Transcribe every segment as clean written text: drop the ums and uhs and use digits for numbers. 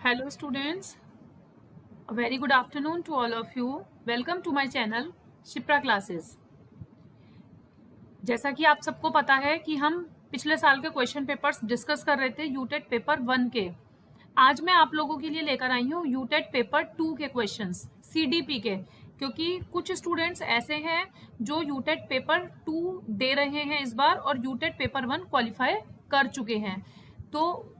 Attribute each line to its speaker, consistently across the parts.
Speaker 1: Hello students, a very good afternoon to all of you. Welcome to my channel Shipra classes. जैसा कि आप सबको पता है कि हम पिछले साल के क्वेश्चन पेपर्स डिस्कस कर रहे थे यूटेट पेपर 1 के। आज मैं आप लोगों के लिए लेकर आई हूँ यूटेट पेपर 2 के क्वेश्चंस, सीडीपी के, क्योंकि कुछ स्टूडेंट्स ऐसे हैं जो यूटेट पेपर 2 दे रहे हैं इस बार और यूटेट पेपर 1 क्वालिफाई कर चुके हैं। तो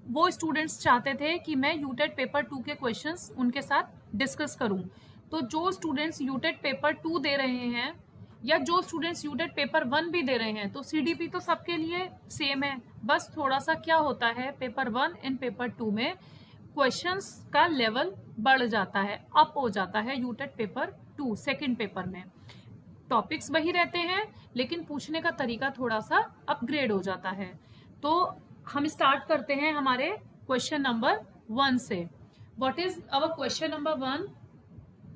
Speaker 1: वो स्टूडेंट्स चाहते थे कि मैं यूटेट पेपर 2 के क्वेश्चंस उनके साथ डिस्कस करूं। तो जो स्टूडेंट्स यूटेट पेपर 2 दे रहे हैं या जो स्टूडेंट्स यूटेट पेपर 1 भी दे रहे हैं, तो सीडीपी तो सबके लिए सेम है। बस थोड़ा सा क्या होता है, पेपर 1 एंड पेपर 2 में क्वेश्चंस का लेवल बढ़ जाता है, अप हो जाता है। यूटेट पेपर 2 सेकेंड पेपर में टॉपिक्स वही रहते हैं, लेकिन पूछने का तरीका थोड़ा सा अपग्रेड हो जाता है। तो हम स्टार्ट करते हैं हमारे क्वेश्चन नंबर 1 से। What is our question number 1?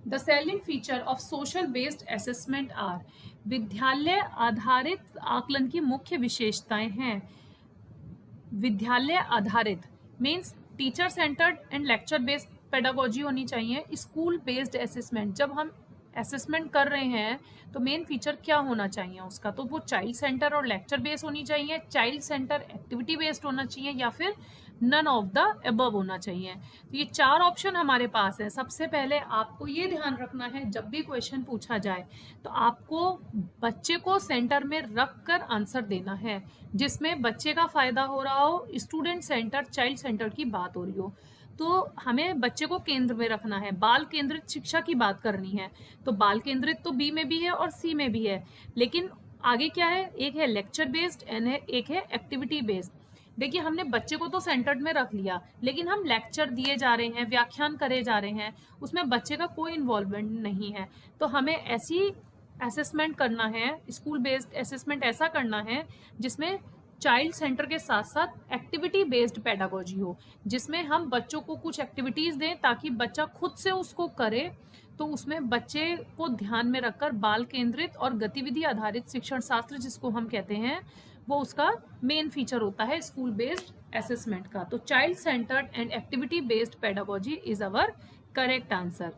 Speaker 1: The selling feature of social based assessment are. विद्यालय आधारित आकलन की मुख्य विशेषताएं हैं। विद्यालय आधारित means teacher centred and lecture based pedagogy होनी चाहिए। स्कूल बेस्ड असेसमेंट, जब हम असेसमेंट कर रहे हैं तो मेन फीचर क्या होना चाहिए उसका, तो वो चाइल्ड सेंटर और लेक्चर बेस्ड होनी चाहिए, चाइल्ड सेंटर एक्टिविटी बेस्ड होना चाहिए, या फिर नन ऑफ द अबव होना चाहिए। तो ये 4 ऑप्शन हमारे पास है। सबसे पहले आपको ये ध्यान रखना है, जब भी क्वेश्चन पूछा जाए तो आपको बच्चे को सेंटर में रख कर आंसर देना है, जिसमें बच्चे का फायदा हो रहा हो, स्टूडेंट सेंटर चाइल्ड सेंटर की बात हो रही हो। तो हमें बच्चे को केंद्र में रखना है, बाल केंद्रित शिक्षा की बात करनी है। तो बाल केंद्रित तो बी में भी है और सी में भी है, लेकिन आगे क्या है, एक है लेक्चर बेस्ड एंड एक है एक्टिविटी बेस्ड। देखिए, हमने बच्चे को तो सेंटर्ड में रख लिया, लेकिन हम लेक्चर दिए जा रहे हैं, व्याख्यान करे जा रहे हैं, उसमें बच्चे का कोई इन्वॉल्वमेंट नहीं है। तो हमें ऐसी असेसमेंट करना है, स्कूल बेस्ड असेसमेंट ऐसा करना है जिसमें चाइल्ड सेंटर के साथ साथ एक्टिविटी बेस्ड पेडागोजी हो, जिसमें हम बच्चों को कुछ एक्टिविटीज दें ताकि बच्चा खुद से उसको करे। तो उसमें बच्चे को ध्यान में रखकर बाल केंद्रित और गतिविधि आधारित शिक्षण शास्त्र, जिसको हम कहते हैं, वो उसका मेन फीचर होता है स्कूल बेस्ड असेसमेंट का। तो child centred and activity based pedagogy is our correct answer.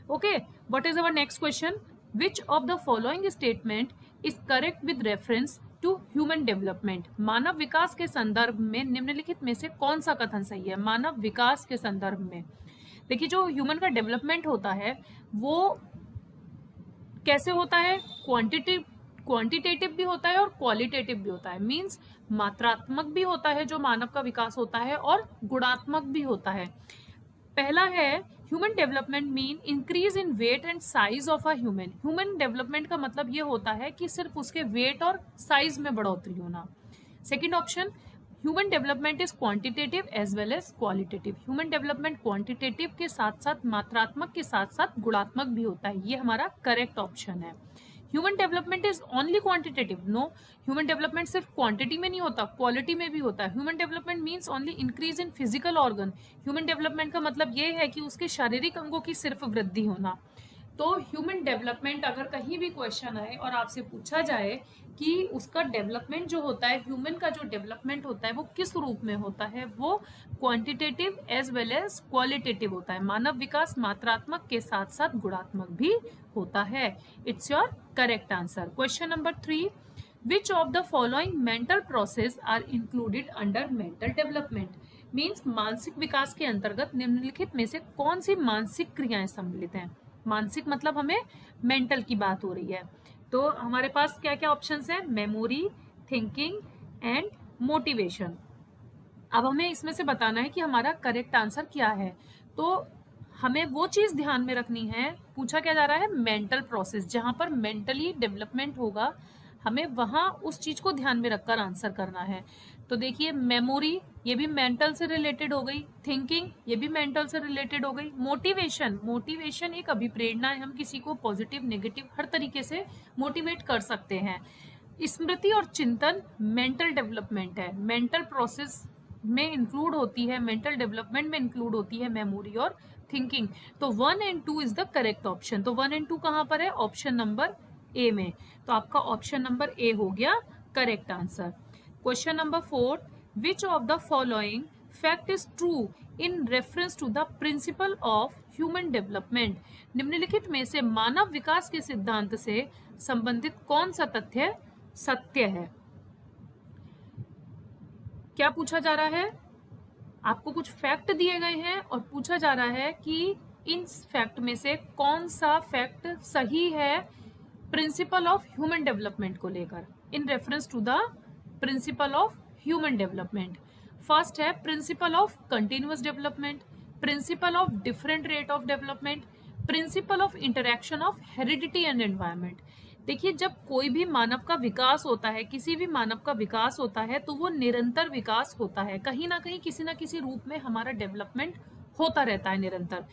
Speaker 1: Okay, what is our next question? Which of the following statement is correct with reference to human development. मानव विकास के संदर्भ में निम्नलिखित में से कौन सा कथन सही है? मानव विकास के संदर्भ में देखिए, जो ह्यूमन का डेवलपमेंट होता है वो कैसे होता है? क्वांटिटेटिव भी होता है और क्वालिटेटिव भी होता है। मींस मात्रात्मक भी होता है जो मानव का विकास होता है, और गुणात्मक भी होता है। पहला है human development mean increase in weight and size of a human. Human development का मतलब ये होता है कि सिर्फ उसके वेट और साइज में बढ़ोतरी होना। Second option, human development is quantitative as well as qualitative. Human development quantitative के साथ साथ मात्रात्मक के साथ साथ गुणात्मक भी होता है। ये हमारा करेक्ट ऑप्शन है। Human development is only quantitative. No, human development सिर्फ क्वांटिटी में नहीं होता, क्वालिटी में भी होता है। Human development means only increase in physical organ. Human development का मतलब ये है कि उसके शारीरिक अंगों की सिर्फ वृद्धि होना। तो ह्यूमन डेवलपमेंट अगर कहीं भी क्वेश्चन आए और आपसे पूछा जाए कि उसका डेवलपमेंट जो होता है, ह्यूमन का जो डेवलपमेंट होता है वो किस रूप में होता है, वो quantitative as well as qualitative होता है। मानव विकास मात्रात्मक के साथ साथ गुणात्मक भी होता है। It's your correct answer. Question number 3, which of the following mental process are included under mental development. Means मानसिक विकास के अंतर्गत निम्नलिखित में से कौन सी मानसिक क्रियाएं सम्मिलित हैं? मानसिक मतलब हमें मेंटल की बात हो रही है। तो हमारे पास क्या क्या ऑप्शंस हैं? Memory, thinking and motivation. अब हमें इसमें से बताना है कि हमारा करेक्ट आंसर क्या है। तो हमें वो चीज ध्यान में रखनी है, पूछा क्या जा रहा है, मेंटल प्रोसेस, जहां पर मेंटली डेवलपमेंट होगा हमें वहां उस चीज को ध्यान में रखकर आंसर करना है। तो देखिए, मेमोरी ये भी मेंटल से रिलेटेड हो गई, थिंकिंग ये भी मेंटल से रिलेटेड हो गई, मोटिवेशन एक अभिप्रेरणा है, हम किसी को पॉजिटिव नेगेटिव हर तरीके से मोटिवेट कर सकते हैं। स्मृति और चिंतन मेंटल डेवलपमेंट है, मेंटल प्रोसेस में इंक्लूड होती है, मेंटल डेवलपमेंट में इंक्लूड होती है मेमोरी और थिंकिंग। तो 1 and 2 is the correct option. तो 1 एंड 2 कहां पर है? ऑप्शन नंबर ए में। तो आपका ऑप्शन नंबर ए हो गया correct answer. Question number 4, which of the following fact is true in reference to the principle of human development. निम्नलिखित में से मानव विकास के सिद्धांत से संबंधित कौन सा तथ्य सत्य है? क्या पूछा जा रहा है? आपको कुछ फैक्ट दिए गए हैं और पूछा जा रहा है कि इन फैक्ट में से कौन सा फैक्ट सही है प्रिंसिपल ऑफ ह्यूमन डेवलपमेंट को लेकर, in reference to the principle of human development. First है principle of continuous development, principle of different rate of development, principle of interaction of heredity and environment. देखिए, जब कोई भी मानव का विकास होता है, किसी भी मानव का विकास होता है, तो वो निरंतर विकास होता है। कहीं ना कहीं किसी ना किसी रूप में हमारा डेवलपमेंट होता रहता है निरंतर।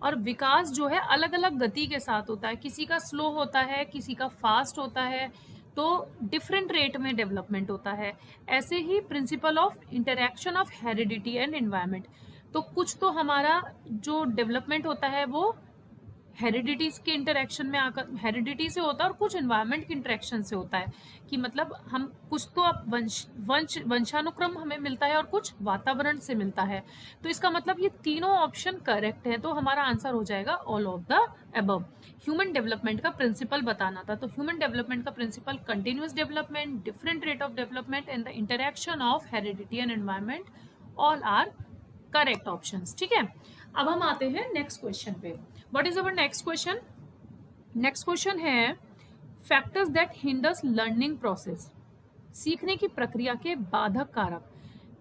Speaker 1: और विकास जो है अलग अलग गति के साथ होता है, किसी का स्लो होता है, किसी का फास्ट होता है, तो डिफरेंट रेट में डेवलपमेंट होता है। ऐसे ही principle of interaction of heredity and environment, तो कुछ तो हमारा जो डेवलपमेंट होता है वो हेरिडिटी के इंटरेक्शन में आकर हेरिडिटी से होता है, और कुछ एनवायरनमेंट के इंटरेक्शन से होता है, कि मतलब हम कुछ तो अब वंशानुक्रम हमें मिलता है और कुछ वातावरण से मिलता है। तो इसका मतलब ये तीनों ऑप्शन करेक्ट है, तो हमारा आंसर हो जाएगा all of the above. Human development का प्रिंसिपल बताना था, तो ह्यूमन डेवलपमेंट का principle continuous development, different rate of development and the interaction of heredity and environment, all are correct options. ठीक है, अब हम आते हैं नेक्स्ट क्वेश्चन पे। What is our next question? Next question है factors that hinders learning process. सीखने की प्रक्रिया के बाधक कारक,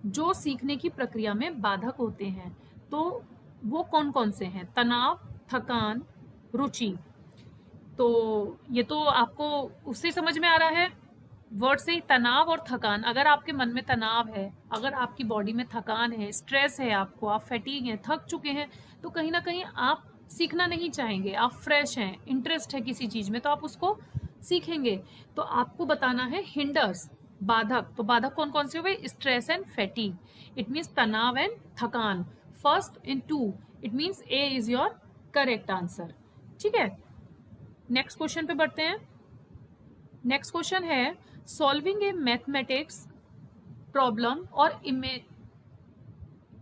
Speaker 1: जो सीखने की प्रक्रिया में बाधक होते हैं, तो वो कौन कौन से हैं? तनाव, थकान, रुचि। तो ये तो आपको उससे समझ में आ रहा है, वर्ड से ही, तनाव और थकान। अगर आपके मन में तनाव है, अगर आपकी बॉडी में थकान है, स्ट्रेस है, आपको आप फैटीग हैं, थक चुके हैं, तो कहीं ना कहीं आप सीखना नहीं चाहेंगे। आप फ्रेश हैं, इंटरेस्ट है किसी चीज में, तो आप उसको सीखेंगे। तो आपको बताना है हिंडर्स, बाधक। तो बाधक कौन कौन से हुए? Stress and fatigue, it means तनाव एंड थकान। First in two, it means A is your correct answer. ठीक है, नेक्स्ट क्वेश्चन पे बढ़ते हैं। नेक्स्ट क्वेश्चन है सॉल्विंग ए मैथमेटिक्स प्रॉब्लम और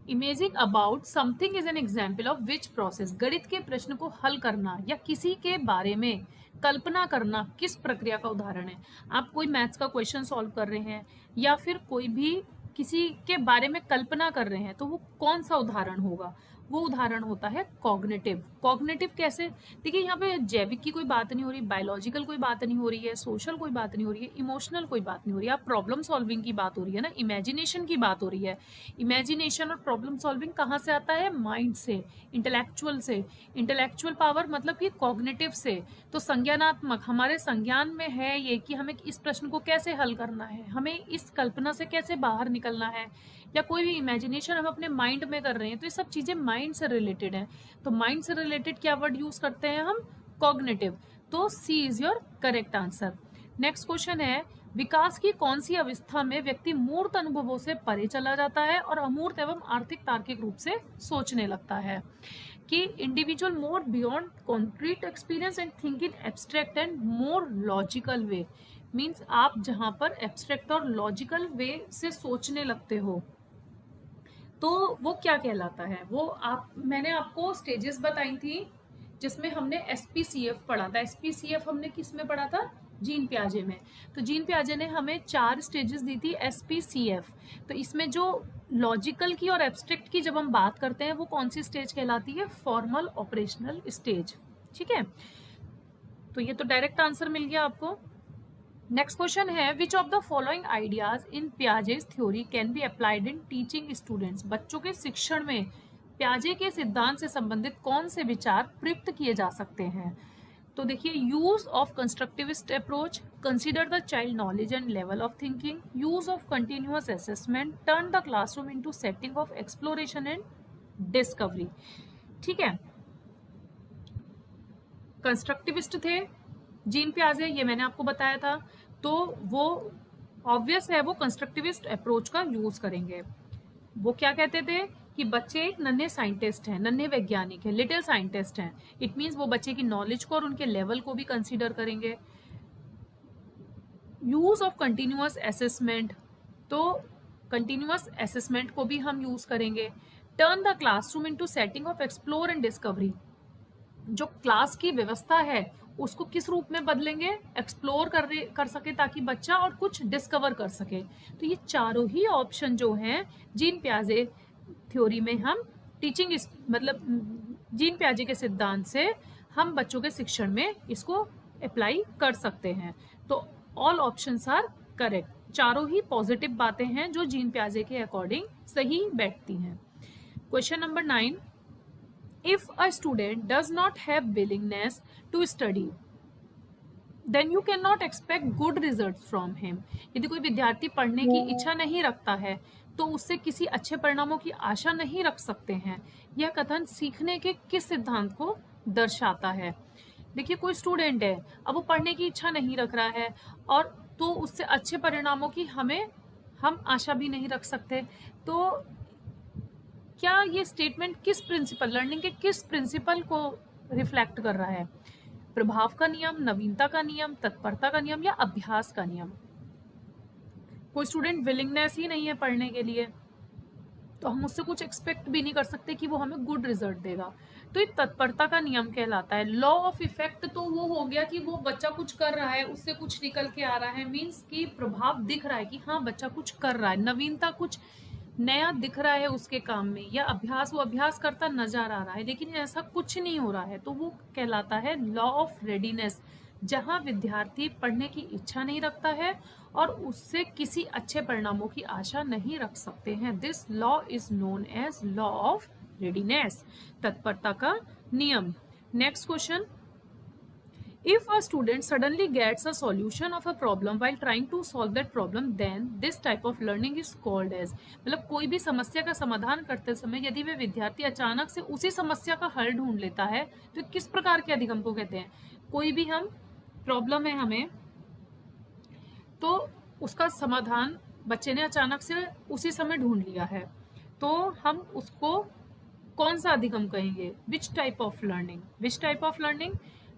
Speaker 1: imaging about something is an example of which process. गणित के प्रश्न को हल करना या किसी के बारे में कल्पना करना किस प्रक्रिया का उदाहरण है? आप कोई मैथ्स का क्वेश्चन सॉल्व कर रहे हैं या फिर कोई भी किसी के बारे में कल्पना कर रहे हैं, तो वो कौन सा उदाहरण होगा? वो उदाहरण होता है कॉग्निटिव। कॉग्निटिव कैसे? देखिए, यहाँ पे जैविक की कोई बात नहीं हो रही, बायोलॉजिकल कोई बात नहीं हो रही है, सोशल कोई बात नहीं हो रही है, इमोशनल कोई बात नहीं हो रही है, आप प्रॉब्लम सॉल्विंग की बात हो रही है ना, इमेजिनेशन की बात हो रही है। इमेजिनेशन और प्रॉब्लम सॉल्विंग कहाँ से आता है? माइंड से, इंटेलेक्चुअल से। इंटेलेक्चुअल पावर मतलब कि कॉग्निटिव से। तो संज्ञानात्मक, हमारे संज्ञान में है ये कि हमें इस प्रश्न को कैसे हल करना है, हमें इस कल्पना से कैसे बाहर निकलना है, या कोई भी इमेजिनेशन हम अपने माइंड में कर रहे हैं, तो ये सब चीजें माइंड से रिलेटेड है। तो माइंड से रिलेटेड क्या वर्ड यूज करते हैं हम? कॉग्निटिव। तो C is your correct answer. Next question है विकास की कौन सी अवस्था में व्यक्ति मूर्त अनुभवों से परे चला जाता है और अमूर्त एवं आर्थिक तार्किक रूप से सोचने लगता है? कि individual more beyond concrete experience and think in abstract and more logical way. Means आप जहां पर एब्स्ट्रैक्ट और लॉजिकल वे से सोचने लगते हो, तो वो क्या कहलाता है? वो मैंने आपको स्टेजेस बताई थी, जिसमें हमने SPCF पढ़ा था। SPCF हमने किस में पढ़ा था? जीन पियाजे में। तो जीन पियाजे ने हमें 4 स्टेजेस दी थी SPCF। तो इसमें जो लॉजिकल की और एब्स्ट्रैक्ट की जब हम बात करते हैं, वो कौन सी स्टेज कहलाती है? Formal operational stage. ठीक है, तो ये तो डायरेक्ट आंसर मिल गया आपको। नेक्स्ट क्वेश्चन है which of the following ideas in Piaget's theory can be applied in teaching students. बच्चों के शिक्षण में पियाजे के सिद्धांत से संबंधित कौन से विचार प्रयुक्त किए जा सकते हैं? तो देखिए, use of constructivist approach, consider the child knowledge and level of thinking, use of continuous assessment, turn the classroom into setting of exploration and discovery. ठीक है, कंस्ट्रक्टिविस्ट थे जीन पियाजे, ये मैंने आपको बताया था। तो वो ऑब्वियस है, वो कंस्ट्रक्टिविस्ट अप्रोच का यूज करेंगे। वो क्या कहते थे कि बच्चे एक नन्हे साइंटिस्ट हैं, नन्हे वैज्ञानिक हैं, लिटिल साइंटिस्ट हैं। इट मीन्स वो बच्चे की नॉलेज को और उनके लेवल को भी कंसीडर करेंगे। यूज ऑफ कंटिन्यूअस असेसमेंट, तो कंटिन्यूअस असेसमेंट को भी हम यूज करेंगे। Turn the classroom into setting of explore and discovery. जो क्लास की व्यवस्था है उसको किस रूप में बदलेंगे, एक्सप्लोर कर सके ताकि बच्चा और कुछ डिस्कवर कर सके। तो ये चारों ही ऑप्शन जो हैं जीन पियाजे थ्योरी में हम टीचिंग मतलब जीन पियाजे के सिद्धांत से हम बच्चों के शिक्षण में इसको अप्लाई कर सकते हैं। तो ऑल ऑप्शंस आर करेक्ट, चारों ही पॉजिटिव बातें हैं जो जीन पियाजे के अकॉर्डिंग सही बैठती हैं। Question number 9, if a student does not have willingness to study then you cannot expect good results from him। यदि कोई विद्यार्थी पढ़ने की इच्छा नहीं रखता है तो उससे किसी अच्छे परिणामों की आशा नहीं रख सकते हैं। यह कथन सीखने के किस सिद्धांत को दर्शाता है। देखिए कोई स्टूडेंट है, अब वो पढ़ने की इच्छा नहीं रख रहा है और तो उससे अच्छे परिणामों की हम आशा भी नहीं रख सकते। तो क्या ये स्टेटमेंट किस प्रिंसिपल, लर्निंग के किस प्रिंसिपल को रिफ्लेक्ट कर रहा है? प्रभाव का नियम, नवीनता का नियम, तत्परता का नियम या अभ्यास का नियम? कोई स्टूडेंट विलिंगनेस ही नहीं है पढ़ने के लिए तो हम उससे कुछ एक्सपेक्ट भी नहीं कर सकते कि वो हमें गुड रिजल्ट देगा। तो ये तत्परता का नियम कहलाता है। लॉ ऑफ इफेक्ट तो वो हो गया कि वो बच्चा कुछ कर रहा है, उससे कुछ निकल के आ रहा है, मीन्स कि प्रभाव दिख रहा है कि हाँ बच्चा कुछ कर रहा है, नवीनता कुछ नया दिख रहा है उसके काम में, या अभ्यास वो अभ्यास करता नजर आ रहा है लेकिन ऐसा कुछ नहीं हो रहा है, तो वो कहलाता है लॉ ऑफ रेडीनेस, जहां विद्यार्थी पढ़ने की इच्छा नहीं रखता है और उससे किसी अच्छे परिणामों की आशा नहीं रख सकते हैं। This law is known as law of readiness, तत्परता का नियम। Next question, if a student suddenly gets a solution of a problem while trying to solve that problem then this type of learning is called as। मतलब कोई भी समस्या का समाधान करते समय यदि वह विद्यार्थी अचानक से उसी समस्या का हल ढूंढ लेता है तो किस प्रकार के अधिगम को कहते हैं? कोई भी हम प्रॉब्लम है हमें, तो उसका समाधान बच्चे ने अचानक से उसी समय ढूंढ लिया है तो हम उसको कौन सा अधिगम कहेंगे? Which type of learning? Which type of learning?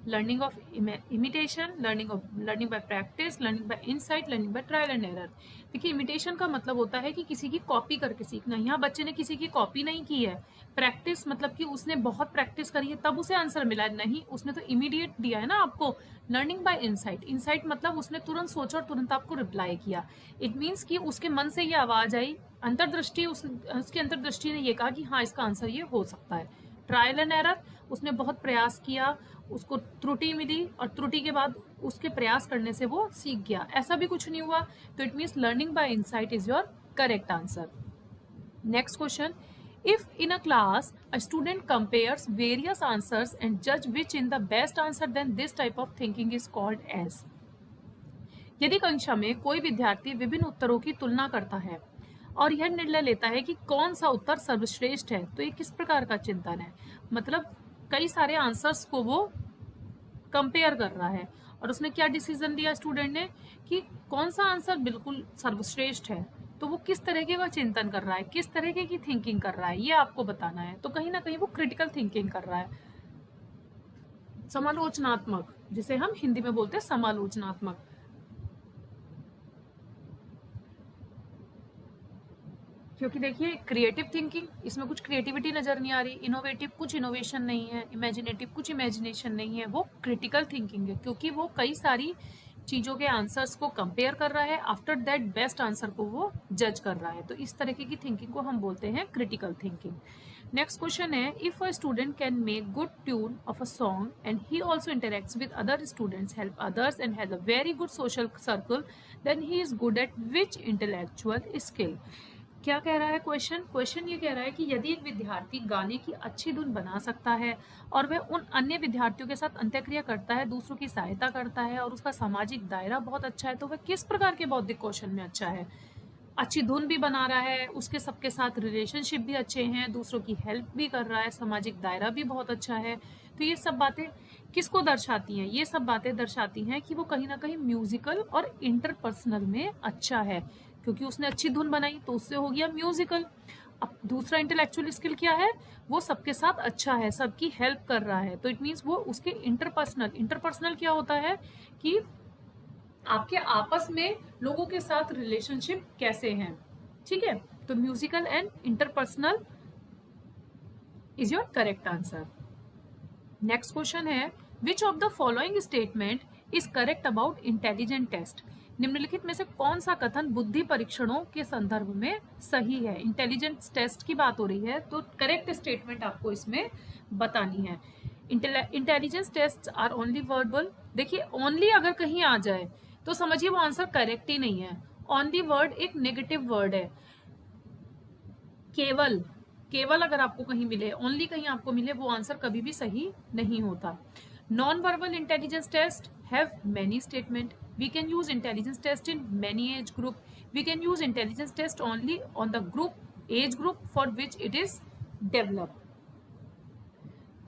Speaker 1: Learning of imitation, learning by practice, learning by insight, learning by trial and error. देखिए इमिटेशन का मतलब होता है कि किसी की कॉपी करके सीखना। यहाँ बच्चे ने किसी की कॉपी नहीं की है। प्रैक्टिस मतलब कि उसने बहुत प्रैक्टिस करी है तब उसे आंसर मिला है, नहीं उसने तो इमीडिएट दिया है ना आपको। लर्निंग बाय इनसाइट, इनसाइट मतलब उसने तुरंत सोचा और तुरंत आपको रिप्लाई किया। इट मीन्स कि उसके मन से ये आवाज आई, अंतर्दृष्टि उसकी अंतर्दृष्टि ने ये कहा कि हाँ इसका आंसर ये हो सकता है। ट्रायल एंड एरर, उसने बहुत प्रयास किया, उसको त्रुटि मिली और त्रुटि के बाद उसके प्रयास करने से वो सीख गया, ऐसा भी कुछ नहीं हुआ। तो it means learning by insight is your correct answer. Next question, if in a class a student compares various answers and judge which in the best answer then this type of thinking is called as। यदि कक्षा में कोई विद्यार्थी विभिन्न उत्तरों की तुलना करता है और यह निर्णय लेता है कि कौन सा उत्तर सर्वश्रेष्ठ है तो ये किस प्रकार का चिंतन है? मतलब कई सारे आंसर्स को वो कंपेयर कर रहा है और उसने क्या डिसीजन लिया स्टूडेंट ने कि कौन सा आंसर बिल्कुल सर्वश्रेष्ठ है, तो वो किस तरीके का चिंतन कर रहा है, किस तरीके की थिंकिंग कर रहा है, ये आपको बताना है। तो कहीं ना कहीं वो क्रिटिकल थिंकिंग कर रहा है, समालोचनात्मक, जिसे हम हिंदी में बोलते हैं समालोचनात्मक। क्योंकि देखिए क्रिएटिव थिंकिंग, इसमें कुछ क्रिएटिविटी नजर नहीं आ रही, इनोवेटिव कुछ इनोवेशन नहीं है, इमेजिनेटिव कुछ इमेजिनेशन नहीं है, वो क्रिटिकल थिंकिंग है क्योंकि वो कई सारी चीज़ों के आंसर्स को कंपेयर कर रहा है, आफ्टर दैट बेस्ट आंसर को वो जज कर रहा है। तो इस तरीके की थिंकिंग को हम बोलते हैं क्रिटिकल थिंकिंग। नेक्स्ट क्वेश्चन है, if a student can make good tune of a song and he also interacts with other students, help others and has a very good social circle, then he is good at which intellectual skill. क्या कह रहा है question ये कह रहा है कि यदि एक विद्यार्थी गाने की अच्छी धुन बना सकता है और वह उन अन्य विद्यार्थियों के साथ अंत्यक्रिया करता है, दूसरों की सहायता करता है और उसका सामाजिक दायरा बहुत अच्छा है, तो वह किस प्रकार के बौद्धिक कौशल में अच्छा है? अच्छी धुन भी बना रहा है, उसके सबके साथ रिलेशनशिप भी अच्छे हैं, दूसरों की हेल्प भी कर रहा है, सामाजिक दायरा भी बहुत अच्छा है। तो ये सब बातें किसको दर्शाती हैं? ये सब बातें दर्शाती हैं कि वो कहीं ना कहीं म्यूजिकल और इंटरपर्सनल में अच्छा है, क्योंकि उसने अच्छी धुन बनाई तो उससे हो गया म्यूजिकल। अब दूसरा इंटेलेक्चुअल स्किल क्या है? वो सबके साथ अच्छा है, सबकी हेल्प कर रहा है, तो इट मीन्स वो उसके इंटरपर्सनल क्या होता है कि आपके आपस में लोगों के साथ रिलेशनशिप कैसे हैं, ठीक है। तो musical and interpersonal is your correct answer. Next question है which of the following statement is correct about intelligent test. निम्नलिखित में से कौन सा कथन बुद्धि परीक्षणों के संदर्भ में सही है। इंटेलिजेंस टेस्ट की बात हो रही है तो करेक्ट स्टेटमेंट आपको इसमें बतानी है। Intelligence test are only verbal. देखिए ओनली अगर कहीं आ जाए तो समझिए वो आंसर करेक्ट ही नहीं है। ओनली वर्ड एक नेगेटिव वर्ड है। केवल केवल अगर आपको कहीं मिले, ओनली कहीं आपको मिले, वो आंसर कभी भी सही नहीं होता। Non verbal intelligence test have many statement. We can use intelligence test in many age group. We can use intelligence test only on the group age group for which it is develop.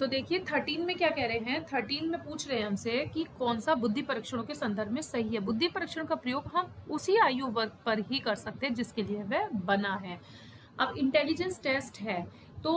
Speaker 1: तो देखिए 13 में क्या कह रहे हैं, 13 में पूछ रहे हैं हमसे कि कौन सा बुद्धि परीक्षणों के संदर्भ में सही है। बुद्धि परीक्षण का प्रयोग हम उसी आयु वर्ग पर ही कर सकते हैं जिसके लिए वह बना है। अब इंटेलिजेंस टेस्ट है तो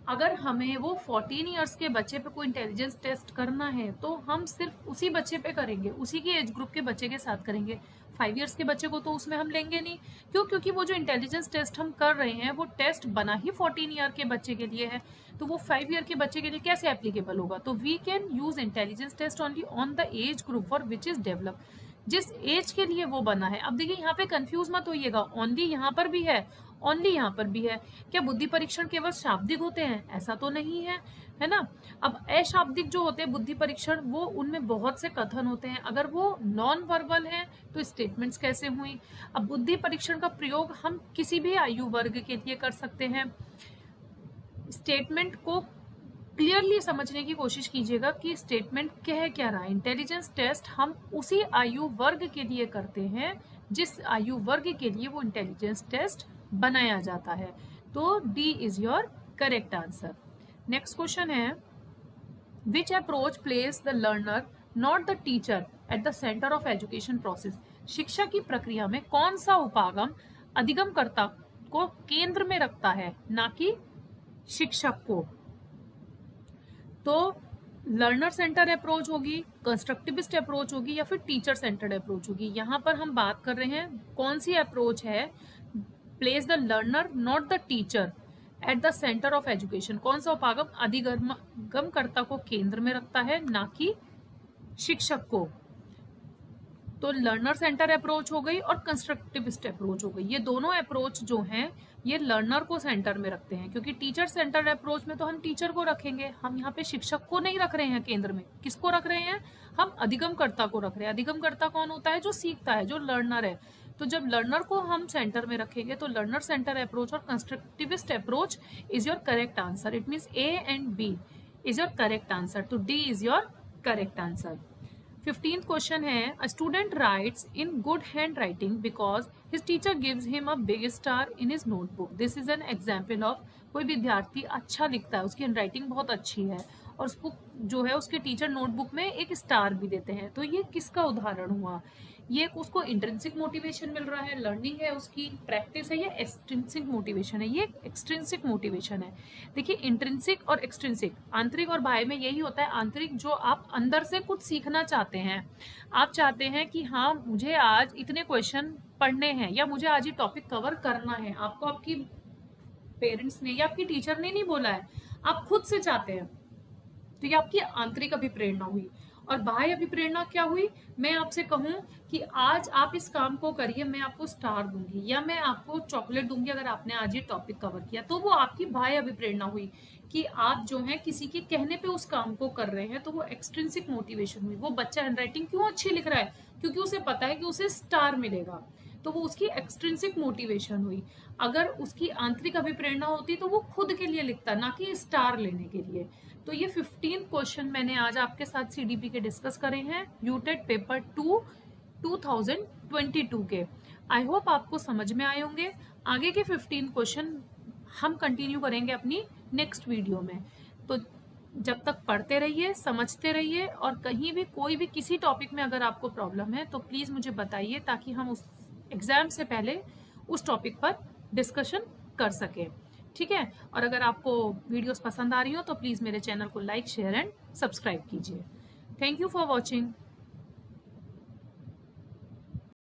Speaker 1: अगर हमें वो 14 ईयर्स के बच्चे पे कोई इंटेलिजेंस टेस्ट करना है तो हम सिर्फ उसी बच्चे पे करेंगे, उसी की एज ग्रुप के बच्चे के साथ करेंगे। 5 ईयर्स के बच्चे को तो उसमें हम लेंगे नहीं। क्यों? क्योंकि वो जो इंटेलिजेंस टेस्ट हम कर रहे हैं वो टेस्ट बना ही 14 ईयर के बच्चे के लिए है, तो वो 5 ईयर के बच्चे के लिए कैसे एप्लीकेबल होगा। तो we can use intelligence test only on the age group for which is develop, जिस एज के लिए वो बना है। अब देखिए यहाँ पे कंफ्यूज मत होइएगा, ओनली यहाँ पर भी है, ओनली यहाँ पर भी है। क्या बुद्धि परीक्षण केवल शाब्दिक होते हैं? ऐसा तो नहीं है, है ना। अब अशाब्दिक जो होते हैं बुद्धि परीक्षण, वो उनमें बहुत से कथन होते हैं। अगर वो नॉन वर्बल हैं तो स्टेटमेंट्स कैसे हुई। अब बुद्धि परीक्षण का प्रयोग हम किसी भी आयु वर्ग के लिए कर सकते हैं। स्टेटमेंट को क्लियरली समझने की कोशिश कीजिएगा कि स्टेटमेंट कह क्या रहा है। इंटेलिजेंस टेस्ट हम उसी आयु वर्ग के लिए करते हैं जिस आयु वर्ग के लिए वो इंटेलिजेंस टेस्ट बनाया जाता है। तो D is your correct answer. Next question है which approach place the learner not the teacher at the centre of education process. शिक्षा की प्रक्रिया में कौन सा उपागम अधिगमकर्ता को केंद्र में रखता है, ना कि शिक्षक को। तो लर्नर सेंटर अप्रोच होगी, कंस्ट्रक्टिविस्ट अप्रोच होगी, या फिर टीचर सेंटर्ड अप्रोच होगी। यहाँ पर हम बात कर रहे हैं कौन सी अप्रोच है। Place the learner not the teacher at the centre of education. कौन सा उपागम अधिगमकर्ता को केंद्र में रखता है, ना कि शिक्षक को। तो लर्नर सेंटर अप्रोच हो गई और कंस्ट्रक्टिविस्ट अप्रोच हो गई। ये दोनों अप्रोच जो हैं ये लर्नर को सेंटर में रखते हैं, क्योंकि टीचर सेंटर अप्रोच में तो हम टीचर को रखेंगे, हम यहाँ पे शिक्षक को नहीं रख रहे हैं केंद्र में। किसको रख रहे हैं? हम अधिगमकर्ता को रख रहे हैं। अधिगमकर्ता कौन होता है? जो सीखता है, जो लर्नर है। तो जब लर्नर को हम सेंटर में रखेंगे तो लर्नर सेंटर अप्रोच और constructivist approach is your correct answer. It means A and B is your correct answer. तो D is your correct answer. 15th question है a student writes in good handwriting because his teacher gives him a big star in his notebook. This is an example of कोई विद्यार्थी अच्छा लिखता है, उसकी hand writing बहुत अच्छी है और उसको जो है उसके टीचर नोटबुक में एक स्टार भी देते हैं। तो ये किसका उदाहरण हुआ? ये उसको इंट्रिंसिक मोटिवेशन मिल रहा है, लर्निंग है, उसकी प्रैक्टिस है, या एक्सट्रिंसिक मोटिवेशन है? ये एक्सट्रिंसिक मोटिवेशन है। देखिए इंट्रिंसिक और एक्सट्रिंसिक, आंतरिक और बाह्य में यही होता है। आंतरिक जो आप अंदर से कुछ सीखना चाहते हैं, आप चाहते हैं कि हाँ मुझे आज इतने क्वेश्चन पढ़ने हैं या मुझे आज ये टॉपिक कवर करना है। आपको आपकी पेरेंट्स ने या आपकी टीचर ने नहीं बोला है, आप खुद से चाहते हैं। तो ये आपकी आंतरिक अभिप्रेरणा हुई। और बाह्य अभिप्रेरणा क्या हुई? मैं आपसे कहूं कि आज आप इस काम को करिए, मैं आपको स्टार दूंगी या मैं आपको चॉकलेट दूंगी अगर आपने आज ये टॉपिक कवर किया। तो वो आपकी बाह्य अभिप्रेरणा हुई कि आप जो है किसी के कहने पे उस काम को कर रहे हैं। तो वो एक्सट्रिंसिक मोटिवेशन हुई। वो बच्चा हैंडराइटिंग क्यों अच्छी लिख रहा है? क्योंकि उसे पता है कि उसे स्टार मिलेगा, तो वो उसकी एक्सट्रिंसिक मोटिवेशन हुई। अगर उसकी आंतरिक अभिप्रेरणा होती तो वो खुद के लिए लिखता, ना कि स्टार लेने के लिए। तो ये 15 क्वेश्चन मैंने आज आपके साथ सीडीपी के डिस्कस करे हैं, यूटेट पेपर 2 2022 के। आई होप आपको समझ में आए होंगे। आगे के 15 क्वेश्चन हम कंटिन्यू करेंगे अपनी नेक्स्ट वीडियो में। तो जब तक पढ़ते रहिए, समझते रहिए, और कहीं भी कोई भी किसी टॉपिक में अगर आपको प्रॉब्लम है तो प्लीज़ मुझे बताइए, ताकि हम उस एग्जाम से पहले उस टॉपिक पर डिस्कशन कर सकें। ठीक है। और अगर आपको वीडियोस पसंद आ रही हो तो प्लीज़ मेरे चैनल को लाइक, शेयर एंड सब्सक्राइब कीजिए। Thank you for watching.